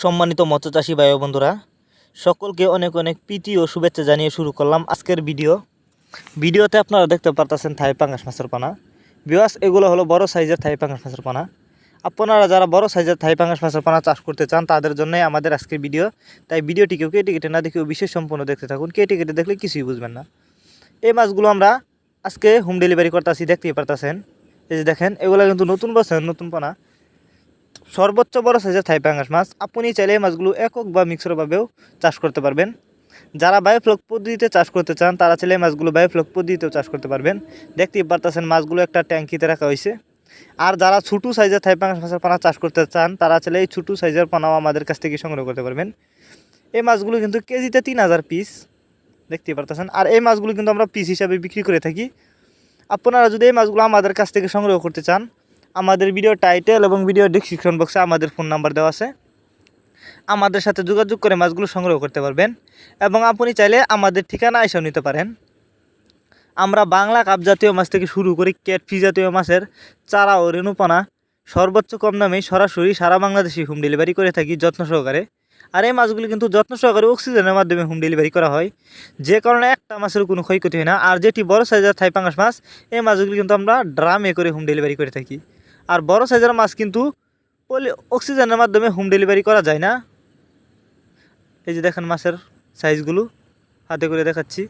সম্মানিত মৎস্যচাষী ভাই ও বন্ধুরা, সকলকে অনেক অনেক প্রীতি ও শুভেচ্ছা জানিয়ে শুরু করলাম আজকের ভিডিওতে আপনারা দেখতে পারতেছেন থাই পাঙ্গাস মাছের পানা। ভিউয়ার্স, এগুলো হলো বড় সাইজের থাই পাঙ্গাস মাছের পানা। আপনারা যারা বড় সাইজের থাই পাঙ্গাস মাছের পানা চাষ করতে চান তাদের জন্যই আমাদের আজকের ভিডিও। তাই ভিডিওটিকেও কেটে কেটে না দেখেও বিশেষ সম্পূর্ণ দেখতে থাকুন। কেটে কেটে দেখলে কিছুই বুঝবেন না। এই মাছগুলো আমরা আজকে হোম ডেলিভারি করতেছি, দেখতেই পারতেছেন। এই যে দেখেন, এগুলো কিন্তু নতুন বছরের নতুন পানা, সর্বোচ্চ বড় সাইজের থাই পাঙ্গাস মাছ। আপনি চাইলে এই মাছগুলো একক বা মিক্সরভাবেও চাষ করতে পারবেন। যারা বায়োফ্লক পদ্ধতিতে চাষ করতে চান তারা চাইলে এই মাছগুলো বায়োফ্লক পদ্ধতিতেও চাষ করতে পারবেন। দেখতেই পারতেছেন মাছগুলো একটা ট্যাঙ্কিতে রাখা হয়েছে। আর যারা ছোটো সাইজের থাই পাঙ্গাস মাছের পানা চাষ করতে চান তারা চাইলে এই ছোটো সাইজের পানাও আমাদের কাছ থেকে সংগ্রহ করতে পারবেন। এই মাছগুলো কিন্তু কেজিতে 3000 পিস, দেখতেই পারতেছেন। আর এই মাছগুলো কিন্তু আমরা পিস হিসাবে বিক্রি করে থাকি। আপনারা যদি এই মাছগুলো আমাদের কাছ থেকে সংগ্রহ করতে চান, আমাদের ভিডিও টাইটেল এবং ভিডিও ডেসক্রিপশন বক্সে আমাদের ফোন নাম্বার দেওয়া আছে। আমাদের সাথে যোগাযোগ করে মাছগুলো সংগ্রহ করতে পারবেন এবং আপনি চাইলে আমাদের ঠিকানা এসেও নিতে পারেন। আমরা বাংলা কাপ জাতীয় মাছ থেকে শুরু করে ক্যাটফি জাতীয় মাছের চারা ও রেণুপানা সর্বোচ্চ কম দামে সরাসরি সারা বাংলাদেশে হোম ডেলিভারি করে থাকি যত্ন সহকারে। আর এই মাছগুলি কিন্তু যত্ন সহকারে অক্সিজেনের মাধ্যমে হোম ডেলিভারি করা হয়, যে কারণে একটা মাছের কোনো ক্ষয়ক্ষতি হয় না। আর যেটি বড় সাইজের থাই পাঙ্গাস মাছ, এই মাছগুলি কিন্তু আমরা ড্রামে করে হোম ডেলিভারি করে থাকি। আর বড় সাইজের মাছ কিন্তু অক্সিজেনের মাধ্যমে হোম ডেলিভারি করা যায় না। এই যে দেখেন মাছের সাইজগুলো, হাতে করে দেখাচ্ছি।